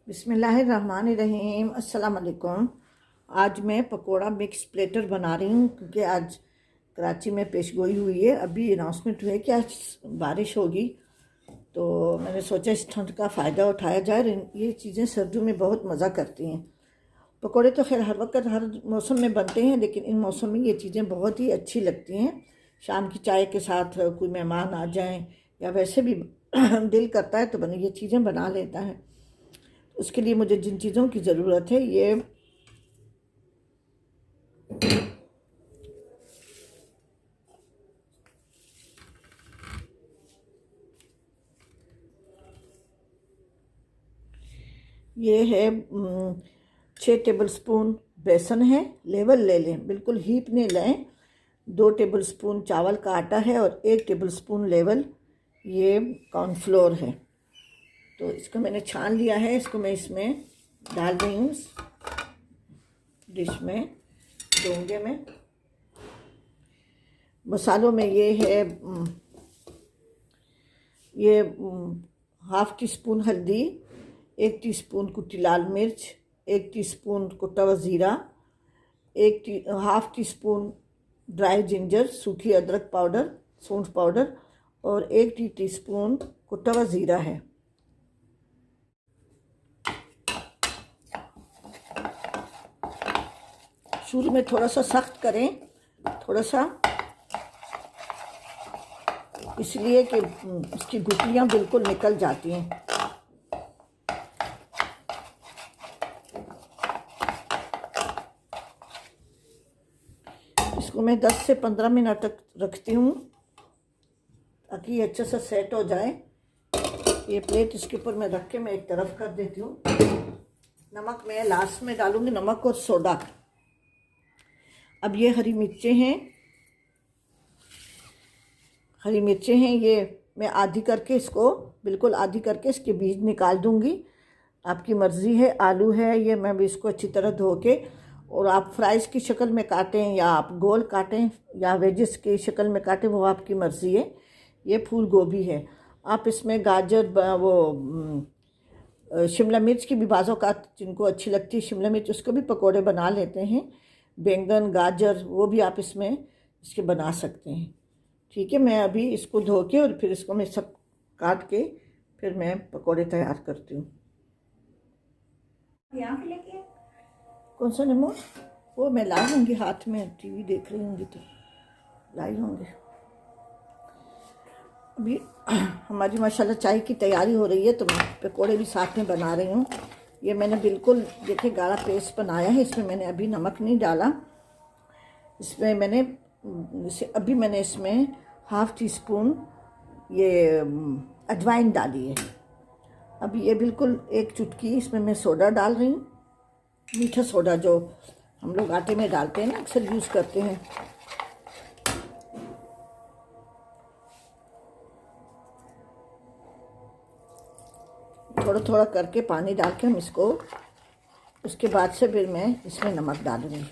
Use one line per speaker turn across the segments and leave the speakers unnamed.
बिस्मिल्लाहिर्रहमानिर्रहीम। अस्सलाम वालेकुम। आज मैं पकोड़ा मिक्स प्लेटर बना रही हूँ क्योंकि आज कराची में पेशगोई हुई है। अभी अनाउंसमेंट हुई है कि आज बारिश होगी, तो मैंने सोचा इस ठंड का फ़ायदा उठाया जाए। ये चीज़ें सर्दियों में बहुत मज़ा करती हैं। पकोड़े तो खैर हर वक्त हर मौसम में बनते हैं, लेकिन इन मौसम में ये चीज़ें बहुत ही अच्छी लगती हैं। शाम की चाय के साथ कोई मेहमान आ जाएं या वैसे भी दिल करता है तो ये चीज़ें बना लेता है। उसके लिए मुझे जिन चीज़ों की ज़रूरत है, ये है 6 टेबल स्पून बेसन है। लेवल ले लें, बिल्कुल हीप नहीं लें। 2 टेबल स्पून चावल का आटा है और 1 टेबल स्पून लेवल ये कॉर्नफ्लोर है। तो इसको मैंने छान लिया है। इसको मैं इसमें डाल रही हूँ डिश में, डोंगे में। मसालों में ये है हाफ़ टी स्पून हल्दी, 1 टीस्पून कुटी लाल मिर्च, 1 टीस्पून कुटा हुआ ज़ीरा, half tea spoon dry ginger सूखी अदरक पाउडर सौंफ पाउडर और 1 टीस्पून कुटा हुआ ज़ीरा है। शुरू में थोड़ा सा सख्त करें, थोड़ा सा, इसलिए कि इसकी गुठलियाँ बिल्कुल निकल जाती हैं। इसको मैं 10 से 15 मिनट तक रखती हूँ ताकि ये अच्छे से सेट हो जाए। ये प्लेट इसके ऊपर मैं रख के मैं एक तरफ कर देती हूँ। नमक मैं लास्ट में डालूँगी, नमक और सोडा। अब ये हरी मिर्चें हैं, ये मैं आधी करके इसको बिल्कुल आधी करके इसके बीज निकाल दूँगी। आपकी मर्ज़ी है। आलू है, ये मैं भी इसको अच्छी तरह धो के, और आप फ्राइज़ की शक्ल में काटें या आप गोल काटें या वेजिस की शक्ल में काटें, वो आपकी मर्ज़ी है। ये फूल गोभी है। आप इसमें गाजर, शिमला मिर्च की भी बाज़ों का जिनको अच्छी लगती है शिमला मिर्च, उसको भी पकोड़े बना लेते हैं। बैंगन, गाजर, वो भी आप इसमें इसके बना सकते हैं। ठीक है, मैं अभी इसको धो के और फिर इसको मैं सब काट के फिर मैं पकोड़े तैयार करती हूँ। यहाँ पे लेके कौन सा नींबू? वो मैं लाई होंगी, हाथ में टीवी देख रही होंगी तो लाई होंगे। अभी हमारी माशाल्लाह चाय की तैयारी हो रही है, तो मैं पकोड़े भी साथ में बना रही हूँ। ये मैंने बिल्कुल देखिए गाढ़ा पेस्ट बनाया है। इसमें मैंने अभी नमक नहीं डाला। इसमें मैंने इसमें हाफ़ टी स्पून ये अजवाइन डाली है। अब ये बिल्कुल 1 चुटकी इसमें मैं सोडा डाल रही हूँ, मीठा सोडा जो हम लोग आटे में डालते हैं ना, अक्सर यूज़ करते हैं। थोड़ा थोड़ा करके पानी डाल के हम इसको, उसके बाद से फिर मैं इसमें नमक डालूँगी।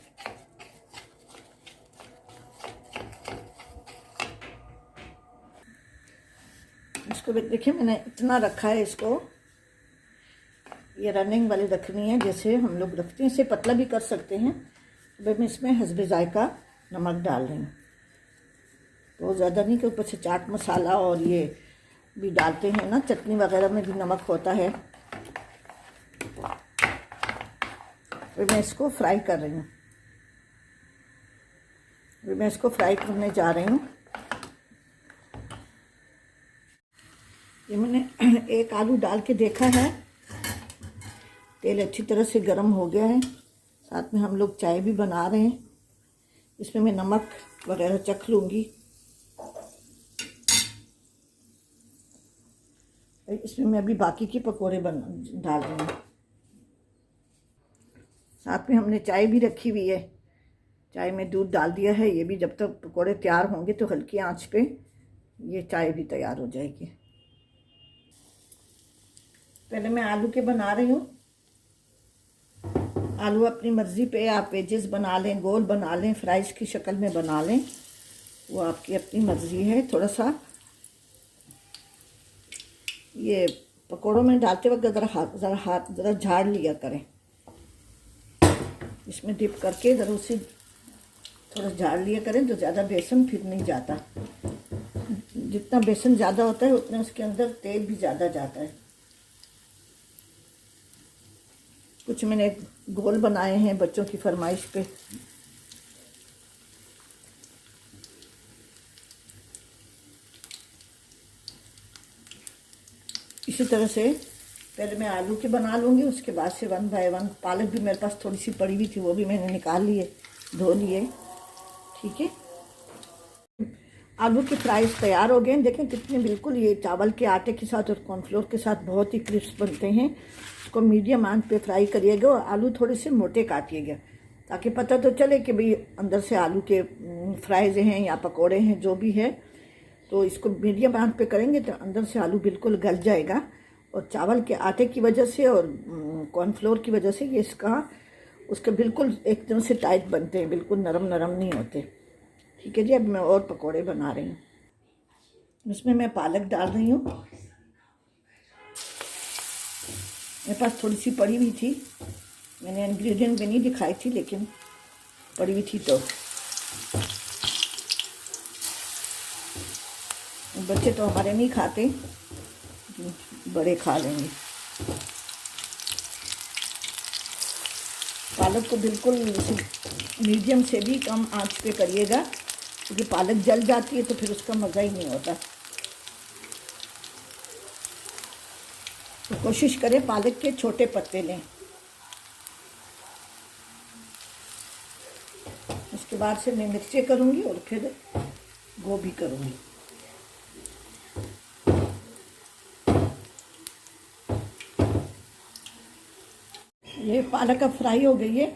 इसको देखिए मैंने इतना रखा है। इसको ये रनिंग वाली रखनी है, जैसे हम लोग रखते हैं। इसे पतला भी कर सकते हैं। अब मैं इसमें हस्बे जायका नमक डाल रही हूँ, बहुत ज़्यादा नहीं, कि ऊपर से चाट मसाला और ये भी डालते हैं ना, चटनी वगैरह में भी नमक होता है। फिर मैं इसको फ्राई कर रही हूँ। फिर मैं इसको फ्राई करने जा रही हूँ। ये मैंने 1 आलू डाल के देखा है, तेल अच्छी तरह से गर्म हो गया है। साथ में हम लोग चाय भी बना रहे हैं। इसमें मैं नमक वगैरह चख लूँगी। इसमें मैं अभी बाकी के पकोड़े डाल रही हूँ। साथ में हमने चाय भी रखी हुई है, चाय में दूध डाल दिया है। ये भी जब तक पकोड़े तैयार होंगे तो हल्की आंच पे ये चाय भी तैयार हो जाएगी। पहले मैं आलू के बना रही हूँ। आलू अपनी मर्ज़ी पे आप वेजेस बना लें, गोल बना लें, फ्राइज़ की शक्ल में बना लें, वो आपकी अपनी मर्ज़ी है। थोड़ा सा ये पकोड़ों में डालते वक्त ज़रा झाड़ लिया करें। इसमें डिप करके ज़रा उसे थोड़ा झाड़ लिया करें तो ज़्यादा बेसन फिर नहीं जाता। जितना बेसन ज़्यादा होता है उतना उसके अंदर तेल भी ज़्यादा जाता है। कुछ मैंने गोल बनाए हैं बच्चों की फरमाइश पे। इसी तरह से पहले मैं आलू के बना लूँगी, उसके बाद से 1 बाय 1। पालक भी मेरे पास थोड़ी सी पड़ी हुई थी, वो भी मैंने निकाल लिए, धो लिए। ठीक है, आलू के फ्राइज तैयार हो गए। देखें कितने बिल्कुल ये चावल के आटे के साथ और कॉर्नफ्लोर के साथ बहुत ही क्रिस्प बनते हैं। इसको मीडियम आंच पे फ्राई करिएगा और आलू थोड़े से मोटे काटिएगा ताकि पता तो चले कि भाई अंदर से आलू के फ्राइज हैं या पकोड़े हैं, जो भी है। तो इसको मीडियम आंच पे करेंगे तो अंदर से आलू बिल्कुल गल जाएगा। और चावल के आटे की वजह से और कॉर्नफ्लोर की वजह से ये उसके बिल्कुल एकदम से टाइट बनते हैं, बिल्कुल नरम नरम नहीं होते। ठीक है जी, अब मैं और पकोड़े बना रही हूँ। इसमें मैं पालक डाल रही हूँ। मेरे पास थोड़ी सी पड़ी हुई थी, मैंने इंग्रेडिएंट भी नहीं दिखाई थी लेकिन पड़ी हुई थी। तो बच्चे तो हमारे नहीं खाते, बड़े खा लेंगे। पालक को बिल्कुल मीडियम से भी कम आंच पे करिएगा क्योंकि पालक जल जाती है तो फिर उसका मज़ा ही नहीं होता। तो कोशिश करें पालक के छोटे पत्ते लें। उसके बाद से मैं मिर्चें करूँगी और फिर गोभी करूँगी। ये पालक अब फ्राई हो गई है,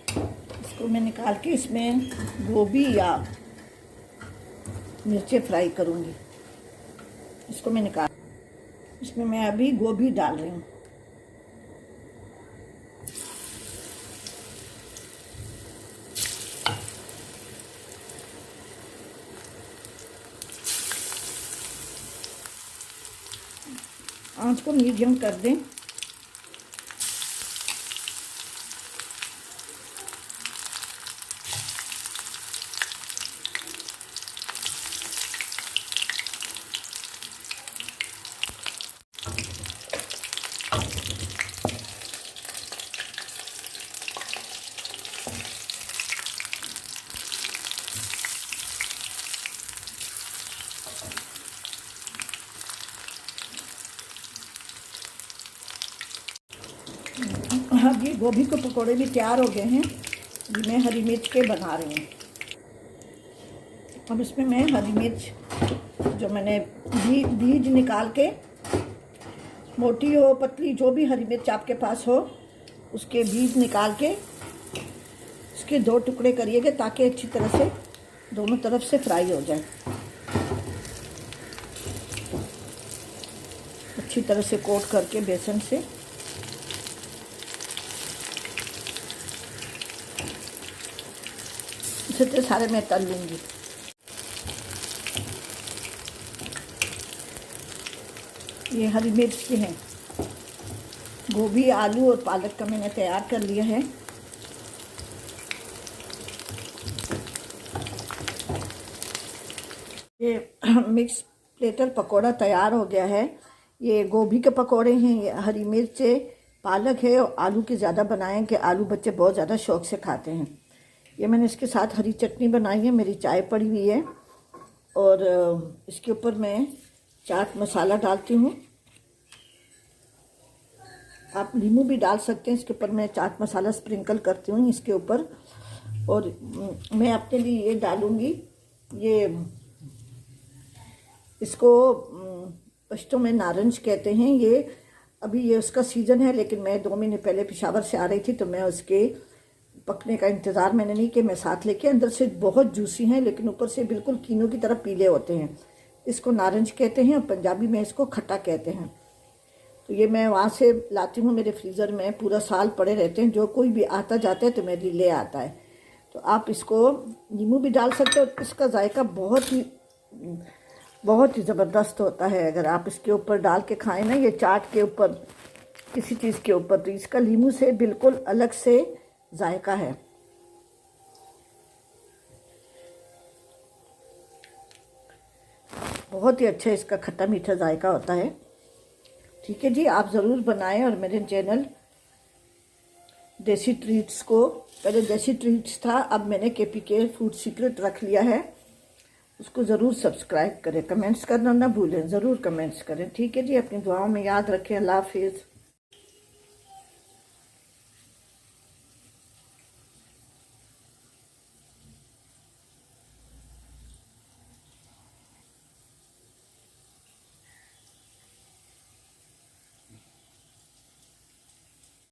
इसको मैं निकाल के इसमें गोभी या मिर्चें फ्राई करूँगी। इसको मैं निकाल, इसमें मैं अभी गोभी डाल रही हूँ। आंच को मीडियम कर दें। अब ये गोभी के पकोड़े भी तैयार हो गए हैं। ये मैं हरी मिर्च के बना रही हूँ। अब इसमें मैं हरी मिर्च जो मैंने बीज निकाल के, मोटी हो पतली जो भी हरी मिर्च आपके पास हो, उसके बीज निकाल के उसके 2 टुकड़े करिएगा ताकि अच्छी तरह से दोनों तरफ से फ्राई हो जाए। अच्छी तरह से कोट करके बेसन से इसे सारे मैं तल लूँगी। ये हरी मिर्च के हैं, गोभी, आलू और पालक का मैंने तैयार कर लिया है। ये मिक्स प्लेटर पकोड़ा तैयार हो गया है। ये गोभी के पकोड़े हैं, ये हरी मिर्च है, पालक है और आलू के ज़्यादा बनाए कि आलू बच्चे बहुत ज़्यादा शौक से खाते हैं। ये मैंने इसके साथ हरी चटनी बनाई है, मेरी चाय पड़ी हुई है और इसके ऊपर मैं चाट मसाला डालती हूँ। आप नींबू भी डाल सकते हैं, इसके ऊपर मैं चाट मसाला स्प्रिंकल करती हूँ इसके ऊपर। और मैं अपने लिए ये डालूँगी, ये इसको पश्तो में नारंज कहते हैं। ये अभी ये उसका सीज़न है लेकिन मैं 2 महीने पहले पेशावर से आ रही थी तो मैं उसके पकने का इंतज़ार मैंने नहीं किया, मैं साथ लेके। अंदर से बहुत जूसी हैं लेकिन ऊपर से बिल्कुल कीनों की तरह पीले होते हैं। इसको नारंज कहते हैं और पंजाबी में इसको खट्टा कहते हैं। तो ये मैं वहाँ से लाती हूँ, मेरे फ्रीज़र में पूरा साल पड़े रहते हैं। जो कोई भी आता जाता है तो मेरे लिए ले आता है। तो आप इसको नींबू भी डाल सकते हो, इसका जायका बहुत ही बहुत ही ज़बरदस्त होता है अगर आप इसके ऊपर डाल के खाएं ना, ये चाट के ऊपर, किसी चीज़ के ऊपर, तो इसका लीमू से बिल्कुल अलग से जायका है। बहुत ही अच्छा इसका खट्टा मीठा जायका होता है। ठीक है जी, आप ज़रूर बनाएं और मेरे चैनल देसी ट्रीट्स को, पहले देसी ट्रीट्स था, अब मैंने KPK फूड सीक्रेट रख लिया है, उसको ज़रूर सब्सक्राइब करें। कमेंट्स करना ना भूलें, ज़रूर कमेंट्स करें। ठीक है जी, अपनी दुआओं में याद रखें। अल्लाह हाफिज़।